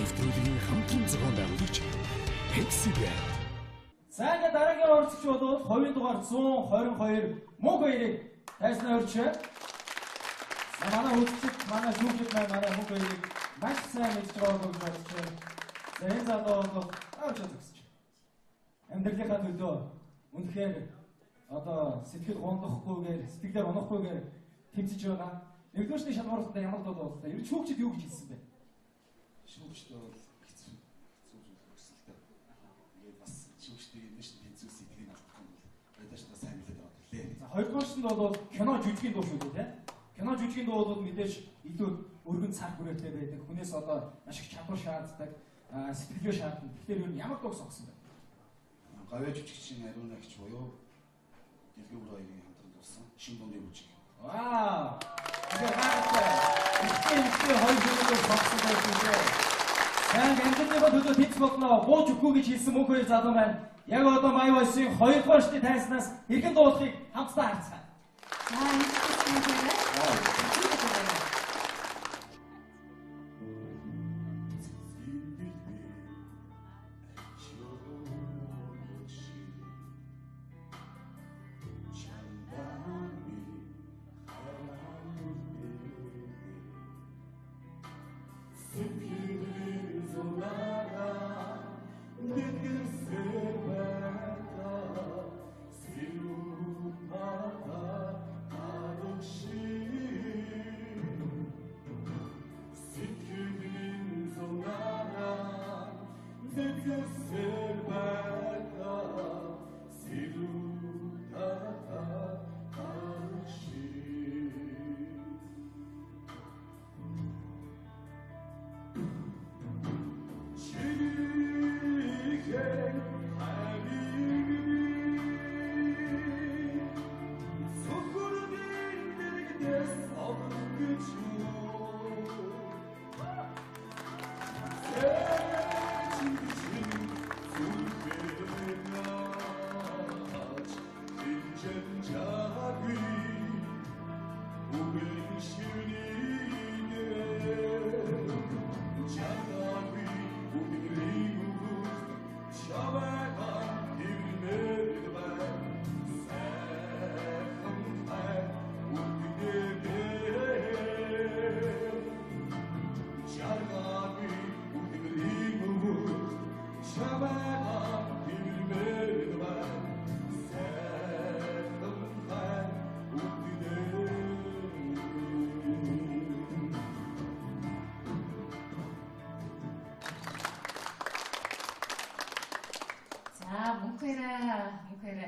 нэвтрүүлгийн хамтран зохион байгуулагч Pepsi-г. Сайн дараагийн оролцогч бол хувийн дугаар 122 мөнх хоёрыг тайснаа өрчөө. Манай үзэгчд манай шүүгчд манай мөнх хоёрыг маш сайн мэдж байгааг гэж бодож байна. За энэ залуу бол авч үзэж. Амьдралынхаа төлөө үнэхээр одоо сэтгэл гондохгүйгээр сэтгэлээр унахгүйгээр тэмцэж байгаа. Нэгдүгээр шалгуурлалтад ямар бол ер нь шүүгчд юу гэж хэлсэн бэ? Шүүгчд бол хэцүү өсөлтөө. Тэгээд бас шүүгчдийн биш тэнцүү сэтгэлийг алдах юм бол бодож та сайн хэлээд байгаа төлөө. За хоёрдугаарт нь бол кино жүжигийн дуу шүү дээ, тийм. Кино жүжигийн дуу бол мэдээж илүү өргөн цаг хүрээтэй байдаг. Хүнээс одоо маш их чадвар шаарддаг, сэтгэлгээ шаарддаг. Тэгэхээр ер нь ямар дуу сонгосон бэ? Гавьяа жүжигчин Ариун агч буюу Дэлгүүр хоёрын хамтран дуусан шин дундын бүжиг. Вау! Тэгэхээр гайхалтай. Ихтэй хоёр жүжигчээр сонгосон байх юм дээ. Сайн амьдралынхаа төлөө тэнц болно. Бууж өгөхгүй гэж хэлсэн мөнх хоёр залуу маань яг одоо Май Войсын 2 дугаар шатны тайснаас хэрхэн дуулахыг хамтдаа харцгаая. За энэ мөнхөрөө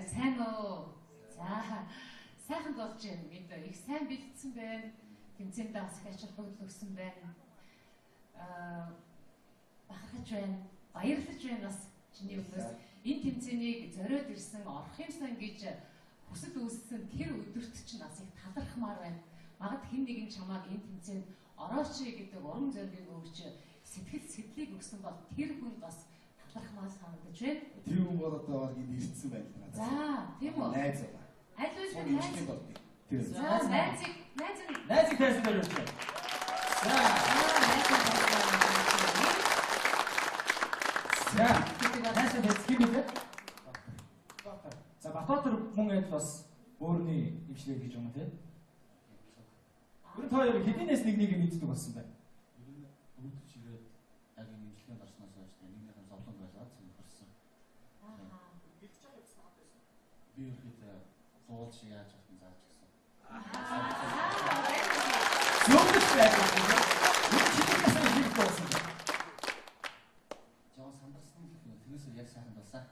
сайн уу? За сайхан болж байна. Бид их сайн бэлдсэн байна. Тэмцээндээ бас их ач холбогдол өгсөн байна. Бахархаж байна. Баярлаж байна бас чиний өмнөөс. Энэ тэмцээнийг зориод ирсэн орох юмсан гэж хүсэл үүссэн тэр өдөрт чинь бас их талархмаар байна. Магад хэн нэгэн чамааг энэ тэмцээнд орооч гэдэг урам зориг өгч сэтгэлийг өгсөн бол тэр хүн бас талархмаар санагдаж байна. Тэр хүн бол одоо баг энд ирсэн байна. За, тийм үү? Найз байна. Аль үгүй найз болдгийг. Тэр. За, Найзыг тайсан өрөөч. За, найзыг хэсгий мэдээ. За, Батбаатар мөн адил бас өөрний имчилгээ хийж байгаа тийм. Гүр хоёр хэдийнээс нэг мэддэг болсон байна. Өвдөж ирээд яг энэ имчилгээнд орсноос хойш нэгнийхэн зовлон байлгаад сонирхолсон. Бэлдэж байгаа юмсан хаад байсан. Би өөрхийдөө зуул шиг яаж явах нь зааж гисэн. Зөвхөн байдаг юм. Энэ чиглэлээс нь хийх болсон. Жоо сандарсан гэх юм. Тэрнээс яг сайхан болсон.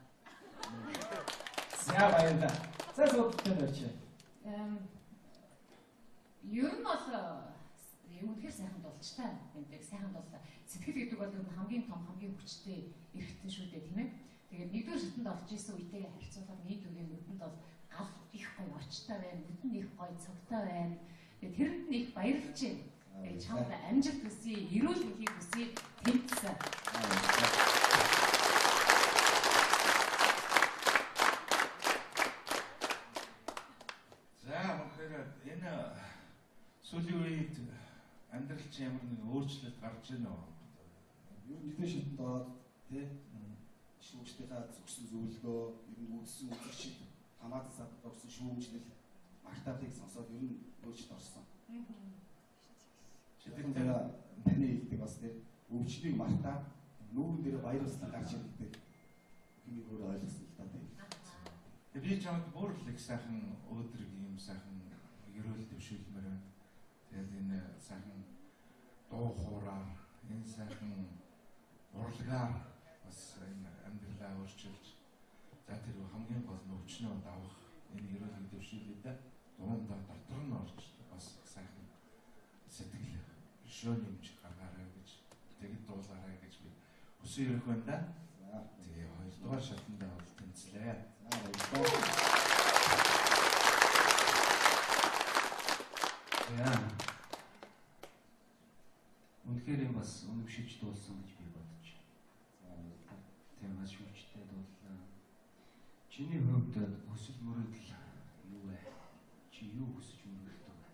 За баярлалаа. За зөвхөн төрчээ. Ер нь бол үнэхээр сайхан болж та. Энд сайхан бол сэтгэл гэдэг бол хамгийн том хамгийн хүчтэй эрхтэн шүү дээ, тийм ээ. Тэгээд нэгдүгээр шатанд орж исэн үедээ харьцуулаад нийт үгийн нүдэнд бол гал их гоё очтой байна, нүдэнд их гоё цогтой байна. Тэгээд тэрэнд нь их баярлж байна. Тэгээд чамд амжилт хүсье, эрүүл мэндийг хүсье, тэмцсэн. За мөнхөр энэ сүүлийн үед амьдрал чинь ямар нэг өөрчлөлт гарч байна уу? Юу Хөдөлгөөний шатнд ороод тий шүүгчдийнхаа зөвсөн зөвлөгөө, ер нь үзсэн үзэгчид хамаатан садд орсон шүүмжлэл магтаалыг сонсоод ер нь өөрчлөлт орсон. Тэгэхээр таны хэлдэг бас тий өвчнийг мартаад нүүрэн дээр баяр ёслол гарч ирдэг. Хэмиг өөрөө ойлгосон л та тий. Би чамд бүр л их сайхан өөдрөг ийм сайхан ерөөл төвшүүлмээр байна. Тэгээд энэ сайхан дуу хоороор энэ сайхан урлагаар бас энэ амьдралаа өөрчилж за тэр хамгийн гол нь өвчнөө давах энэ ерөөлийг төвшүүлээд дундаа дотор нь орж бас сайхан сэтгэл шөө нэмж гаргаарай гэж тэгэд дуулаарай гэж би хүсэн ярих байна да. Тэгээ хоёрдугаар шатндаа бол тэнцлээ. Яа. Үнэхээр юм бас өнөмшиж дуулсан гэж би бодож. Тийм маш хүчтэй дууллаа. Чиний хувьд хүсэл мөрөөдөл юу вэ? Чи юу хүсэж мөрөөддөг вэ?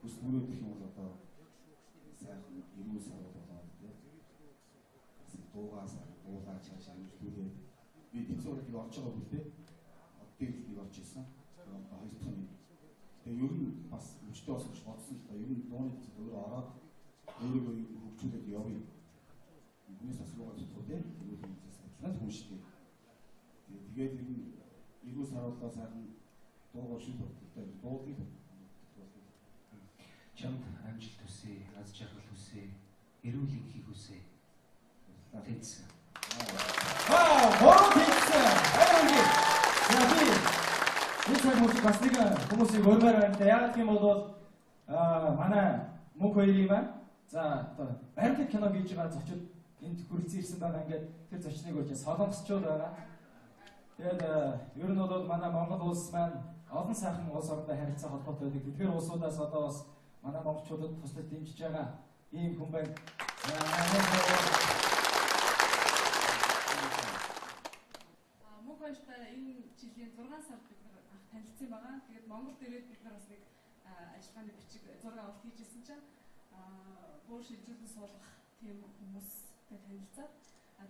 Хүсэл мөрөөдөх юм бол одоо сайхан ирүүл сарууд болоод тийм. Дуугаас дуулаа чаашаа хэмжүүлээд би тэцүүрийг орж байгаа бүл тийм. Дээр нэг орж ирсэн. Хоёр дахь нь. Тэгээ ер нь бас өвчтэй болсон гэж бодсон л да. Ер нь дууны төсөв өөрөө ороод өөрийгөө хөгжүүлээд явъя. Үүнээс асуугаад зүтгэв тийм. Тэгвэл адилхан хүн шүү дээ. Тэгээд ер нь ирүүл саруулаа сайхан дуугаа шилбэгтэй дуудгийг Чамд амжилт хүсье, аз жаргал хүсье, эрүүл энхийг хүсье. Тэнцсэн. Гурван тэнцсэн. Баярлалаа. Энэ цаг мөч бас нэг хүмүүсийг өрмөр байна. Яг тийм бол манай мөнх хоёрын маань за одоо баримтат кино хийж байгаа зочид энд хүрэлцэн ирсэн байгаа. Ингээд тэр зочныг үгүй солонгосчууд байгаа. Тэгээд ер нь бол манай Монгол улс маань олон сайхан улс орнтой харилцаа холбоотой байдаг. Тэгэхээр улсуудаас одоо бас манай монголчуудад туслаж дэмжиж байгаа ийм хүн байна. Мөнх хоёртай энэ жилийн 6 сард бид нар танилцсан байгаа. Тэгээд Монголд ирээд бид нар бас нэг ажиллагааны бичиг зураг авалт хийжсэн чинь бүр шилжүүлэн суулгах тийм хүмүүстэй танилцаад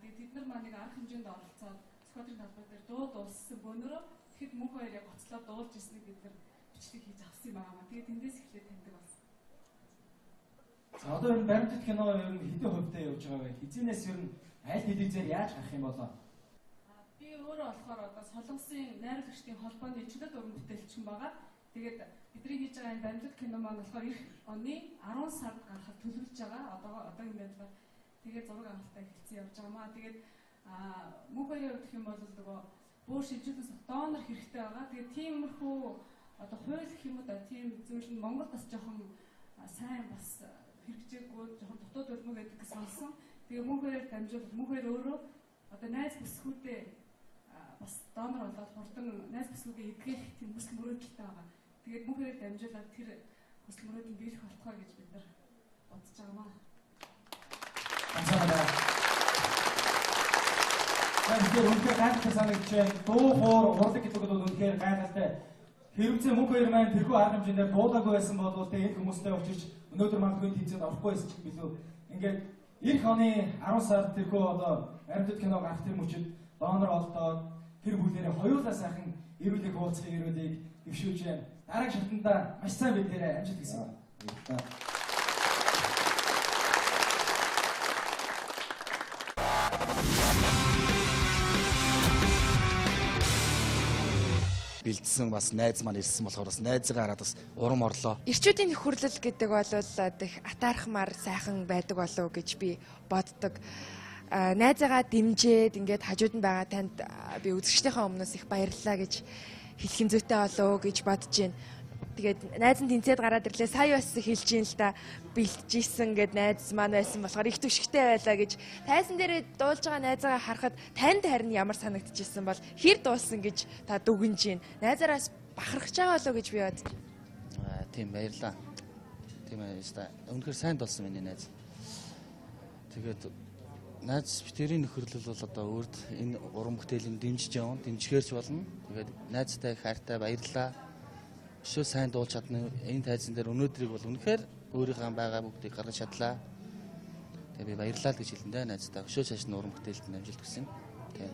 тэгээд бид нар маань нэг арга хэмжээнд оролцоод сквадрын талбай дээр дуу дуулсан бөөнөрөө тэгэхэд мөнх хоёр яг гоцлоо дуулж ирснийг бид нар бичлэг хийж авсан юм байна. Тэгээд тэндээс эхлээд таньдаг болсон. За одоо энэ баримтат кино ер нь хэдэн хувьтай явж байгаа вэ? Хизэнээс ер нь аль телевизээр яаж гарах юм болоо? Би өөрөө болохоор одоо Солонгосын найруулагчдын холбооны чөлөөт уран бүтээлчин байгаа. Тэгээд бидний хийж байгаа энэ баримтат кино маань болохоор эх оны 10 сард гарахад төлөвлөж байгаа. Одоогийн байдлаар тэгээд зураг авалтаа эхэлсэн явж байгаа маа. Тэгээд мөнх хоёрын хувьд гэх юм бол нөгөө бүр шилжүүлсэн донор хэрэгтэй байгаа. Тэгээд тиймэрхүү одоо хууль гэх юм уу да тийм зүйл нь Монголд бас жоохон сайн бас хэрэгжээгүй жоохон дотоод өрмөг гэдэг сонсон. Тэгээ мөнх хоёроор дамжуулаад мөнх хоёр өөрөө одоо найз бүсгүүдээ бас донор болоод хурдан найз бүсгүйгээ эдгэх тийм хүсэл мөрөөдөлтэй байгаа. Тэгээд мөнх хоёроор дамжуулаад тэр хүсэл мөрөөдөл биелэх болтгоо гэж бид нар бодож байгаа маа. 감사합니다. Тэгэхээр үнэхээр гайхалтай санагдчихэв. Дуу хоор урлаг гэдэг нь үнэхээр гайхалтай. Хэрвээ мөнх хоёр маань тэрхүү арга хэмжээгээр дуулаагүй байсан бол энэ хүмүүстэй очиж өнөөдөр магадгүй тэмцээнд орохгүй байсан ч билүү. Ингээд эх оны 10 сард тэрхүү одоо баримтат кино гарах тэр мөчид донор олдоод тэр бүлээрээ хоёулаа сайхан эрүүлэх хуудсыг ирүүлийг дэвшүүлж байна. Дараагийн шатанда маш сайн биднэрээ амжилт хүсье. Бэлдсэн бас найз маань ирсэн болохоор бас найзгаа хараад бас урам орлоо. Ирчүүдийн нөхөрлөл гэдэг бол их атаархмаар сайхан байдаг болов гэж би боддог. Найзаагаа дэмжээд ингээд хажууд нь байгаа танд би үзэгчдийнхээ өмнөөс их баярлалаа гэж хэлэх зүйтэй болов гэж бодож байна. Тэгээд найз нь тэнцээд гараад ирлээ. Сая бас хэлж ийн л та бэлтжижсэн гэд найз маань байсан болохоор их түшигтэй байлаа гэж тайсан дээр дуулж байгаа найзаагаа харахад танд харин ямар санагдчихсэн бол хэр дуулсан гэж та дүгнэж байна. Найзаараас бахархаж байгаа болов гэж би бодож. Тийм баярлаа. Тийм ээ. Үнэхээр сайн дуулсан миний найз. Тэгээд найз битэрийн нөхөрлөл бол одоо өөрт энэ уран бүтээлийн дэмжиж явна, дэмжихээрч болно. Тэгээд найзтай хайртай баярлаа. Өшөө сайн дуулж чадна. Энэ тайзан дээр өнөөдрийг бол үнэхээр өөрийнхөө байгаа бүгдийг гаргаж чадлаа. Тэгээ би баярлалаа гэж хэлэн дээ найздаа. Өшөө цааш нь уран бүтээлд нь амжилт хүсье. Тэгээ.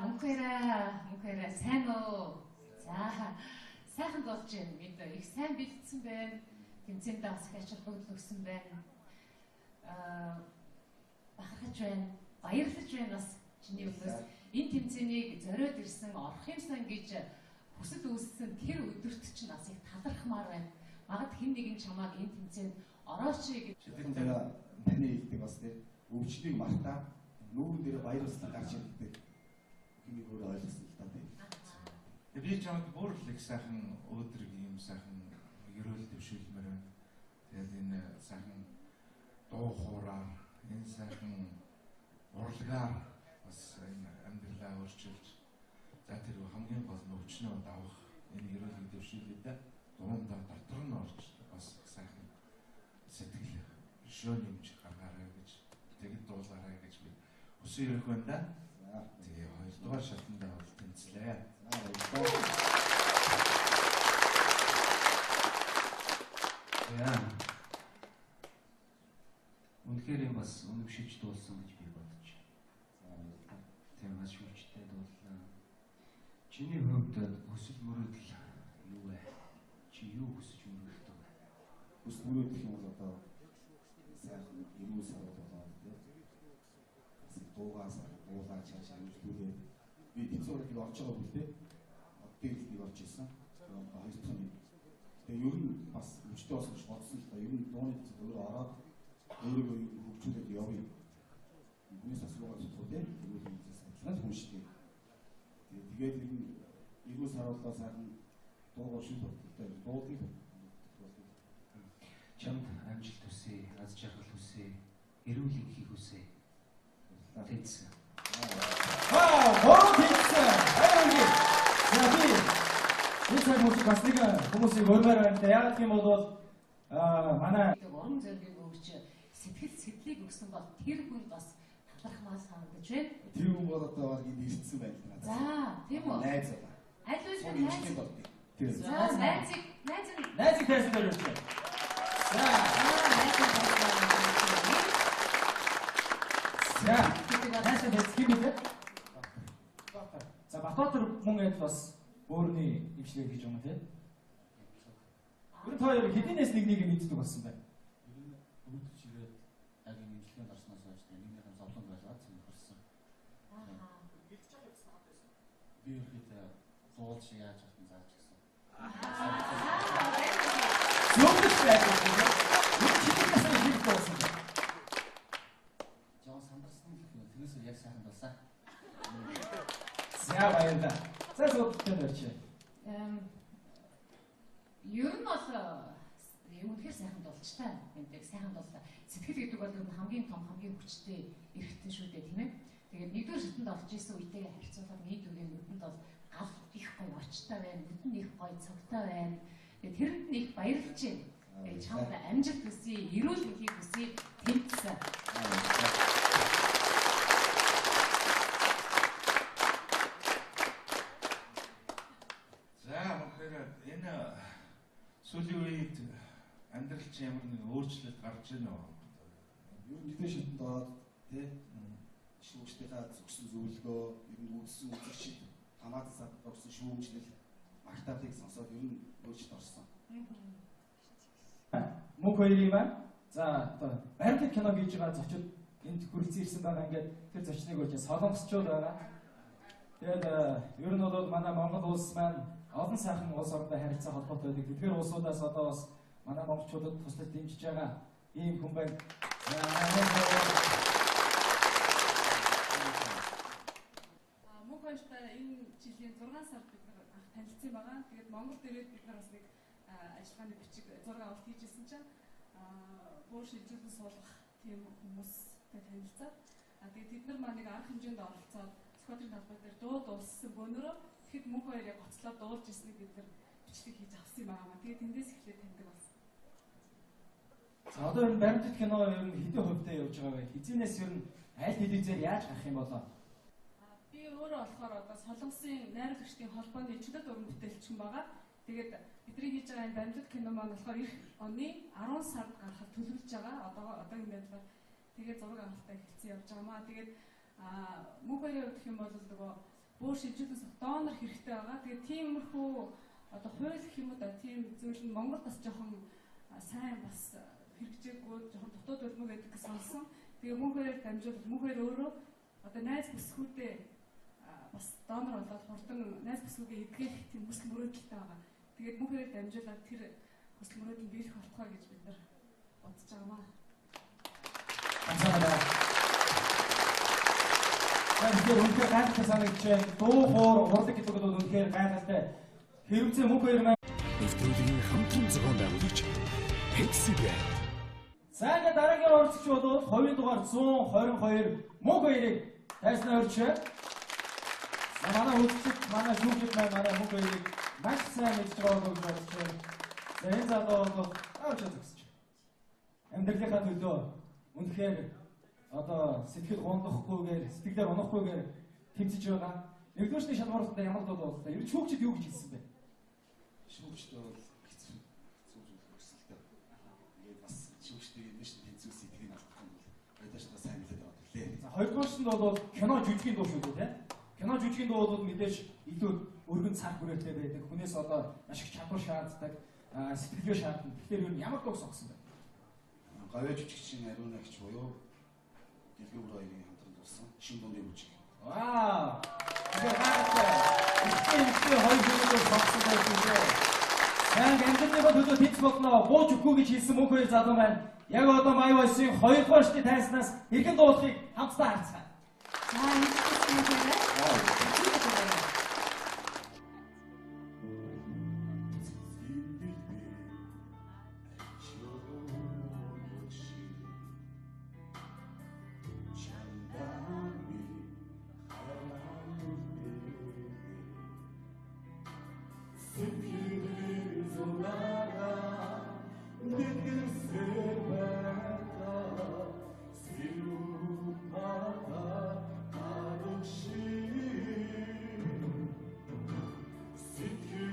Мөнхөрөө сайн уу? За сайхан болж байна. Бид их сайн бэлдсэн байна. Тэмцээнд бас их ачаал бүгд өгсөн байна. Бахархаж байна. Баярлаж байна бас чиний өмнөөс энэ тэмцээнийг зориод ирсэн орох юмсан гэж хүсэл үүссэн тэр өдөрт чинь бас их талархмаар байна. Магад хэн нэгэн чамааг энэ тэмцээнд орооч гэж. Тэгэхээр таны хэлдэг бас тийм өвчнийг мартаа нүүрэн дээр баяр услан гарч ирдэг. Энийг өөрөө ойлгосон л та тийм. Би чамд бүр л их сайхан өөдрөг юм сайхан ерөөл төвшүүлмээр байна. Тэгээд энэ сайхан дуу хоороор энэ сайхан урлагаар бас энэ амьдралаа өөрчилж за тэр хамгийн гол нь өвчнөө давах энэ ерөөлийг төвшүүлээд дундаа дотор нь орж бас сайхан сэтгэл шөө нэмж гаргаарай гэж тэгэд дуулаарай гэж би хүсэн ирэх байна да. Тэгээ хоёрдугаар шатндаа бол тэнцлээ. Яа. Үнэхээр юм бас үнэмшиж дуулсан гэж би бодож. Тийм маш хүчтэй дууллаа. Чиний хувьд хүсэл мөрөөдөл юу вэ? Чи юу хүсэж мөрөөддөг вэ? Хүсэл мөрөөдөх юм бол одоо сайхан ирүү сард болоод тийм. Дуугаас дуулаа чааш амжилтгүйгээр би тэнцвэрийг орж байгаа бүлтэй оддыг л би орж ирсэн. Хоёр дахь нь. Тэгээ ер нь бас өвчтэй болсон гэж бодсон л да. Ер нь дууны өөрөө ороод өөрийгөө хөгжүүлээд явъя. Юунаас асуугаад зүтгэв тийм. Юу юм санал хүн шүү дээ. Тэгээд ирүү саруулаа сайхан дуугаар шил бодтой дуудыг чамд амжилт хүсье, аз жаргал хүсье, эрүүл энхийг хүсье. Тэнцсэн. Гурван тэнцсэн. Баярлалаа. За би энэ цаг үед бас нэг хүмүүсийг өрмөр байна. Яг тийм бол манай уран зориг өгч сэтгэлийг өгсөн бол тэр хүн бас талархмаар санагдаж байна. тэр хүн бол одоо баг энд ирсэн байна. За, тийм үү? Найз ба. Аль болох Тэр. За, найзыг тайлбар өгч байна. За, найзыг хэсгий билээ. За, Батбаатар мөн эд бас өөрний ивчлэг гэж юм тий. Гүр хоёр хэдийнээс нэг мэддэг болсон байна. Өвдөж ирээд яг энэ имжлэгэнд орсноос хойш нэгнийхэн зовлон байлгаад сонирхолсон. Би ихэд зуул шиг яаж хатан зааж гисэн. Зөндөж байдаг юм. Чинийхээс нэг болсон. Жон сандарсан л тэрнээс яг сайхан дулсаа. За баярлалаа. За зөвхөн төрч. Ер нь бол үнэхээр сайхан дулчтай гэдэг сайхан дуллаа. Сэтгэл гэдэг бол хамгийн том хамгийн хүчтэй эрхтэн шүү дээ тийм ээ. Тэгээд нэгдүгээр шатанд орж исэн үедээ харьцуулахад нийт үгийн нүдэнд бол гал их гоё очтой байна. Нүдэнд их гоё цогтой байна. Тэгээд тэрэнд нэг баярлж байна. Тэгээд чамд амжилт хүсье, эрүүл мэндийг хүсье тэмцсэн. За мөхөр энэ сүүлийн ч ямар нэг өөрчлөлт гарч ийн үү? Ер нь нэгэн шатнд ороод тий шүүгчдийнхаа зөвсөн зөвлөгөө, ер нь үзсэн үзэгчид хамаатан садд орсон шүүмжлэл магтаалыг сонсоод ер нь өөрчлөлт орсон. Мөнх хоёрын маань за одоо баримтат кино хийж байгаа зочид энд хүрэлцэн ирсэн байгаа. Ингээд тэр зочныг үржээ солонгосчууд байгаа. Тэгээд ер нь бол манай Монгол улс маань олон сайхан улс орнтой харилцаа холбоотой байдаг. Тэдгээр улсуудаас одоо бас манай монголчуудад туслаж дэмжиж байгаа ийм хүн байна. Мөнх хоёртай энэ жилийн 6 сард бид нар анх танилцсан байгаа. Тэгээд Монгол дээрээ бид нар бас нэг ажиллагааны бичиг зураг авалт хийжсэн чинь бүр шилжүүлэн суулгах тийм хүмүүстэй танилцаад тэгээд бид нар маань нэг арга хэмжээнд оролцоод сквадрын талбай дээр дуу дууссан бөөнөрөө тэгэхэд мөнх хоёр яг гоцлоо дуулж ирснийг бид нар бичлэг хийж авсан юм аа. Тэгээд тэндээс эхлээд таньдаг болсон. За одоо энэ баримтат кино ер нь хэдэн хувьтай явж байгаа вэ? Хизэнээс ер нь аль телевизээр яаж гарах юм болоо? Би өөрөө болохоор одоо Солонгосын найруулагчдын холбооны чөлөөт уран бүтээлчин байгаа. Тэгээд бидний хийж байгаа энэ баримтат кино маань болохоор эх оны 10 сард гарахад төлөвлөж байгаа. Одоогийн байдлаар тэгээд зураг авалтаа эхэлсэн явж байгаа маа. Тэгээд мөнх хоёрын хувьд гэх юм бол нөгөө бүр шилжүүлсэн донор хэрэгтэй байгаа. Тэгээд тиймэрхүү одоо хууль гэх юм уу да тийм зүйл нь Монголд бас жоохон сайн бас хэрэгжээгүй жоохон дутууд үлмэг гэдэг сонсон. Тэгээ мөнх хоёрыг дамжуулж мөнх хоёр өөрөө одоо найз бүсгүүдээ бас донор болоод хурдан найз бүсгүйгээ эдгэх тийм хүсэл мөрөөдөлтэй байгаа. Тэгээд мөнх хоёрыг дамжуулаад тэр хүсэл мөрөөдөлд биелэх болтугай гэж бид нар бодож байгаа маа. 감사합니다. Тэгэхээр үнэхээр гайхалтай санагдаж байна. Дуу хоор урлаг гэдэг бол үнэхээр гайхалтай. Хэрвээ мөнх хоёр маань нэвтрүүлгийн хамтран зохион байгуулагч Pepsi Brand. За ингээд дараагийн оролцогч бол хувийн дугаар 122 мөнх хоёрыг тайснаа өрчөө. Манай үзэгчид, манай шүүгчид манай мөнх хоёрыг маш сайн мэдж байгаа гэж бодож байна. За энэ залуу бол авч үзэж байна. Амьдралынхаа төлөө үнэхээр одоо сэтгэл гондохгүйгээр, сэтгэлээр унахгүйгээр тэмцэж байгаа. Нэгдүгээрний шалгуурлалтаа ямар дуу боллоо? Ер нь шүүгчид юу гэж хэлсэн бэ? Шүүгчд бол хэцүү өсөлтөө. Тэгээд бас шүүгчдийн энэ шүү дээ хэцүү сэтгэлийн алдах юм бол байдаашдаа сайн мэдээд байгаа төлөө. За хоёрдугаарт нь бол кино жүжигийн дуу шүү дээ, тийм. Кино жүжигийн дуу бол мэдээж илүү өргөн цаг хүрээтэй байдаг. Хүнээс одоо маш их чадвар шаарддаг, сэтгэлгээ шаарддаг. Тэгэхээр ер нь ямар дуу сонгосон бэ? Гавьяа жүжигчин ариунагч буюу Дэлгүүр хоёрын хамтран дурсан шин дууны бүжиг. Вау! Тэгэхээр гайхалтай. Ихтэй хоёр жүжигчээр сонгосон байсан үү? Сайн амжилттай төлөө тэц болно. Бууж өгөхгүй гэж хэлсэн мөнх хоёр залуу маань яг одоо Майвайсын 2 дугаар шатны тайснаас эргэн дуулахыг хамтдаа харцгаая. За энэ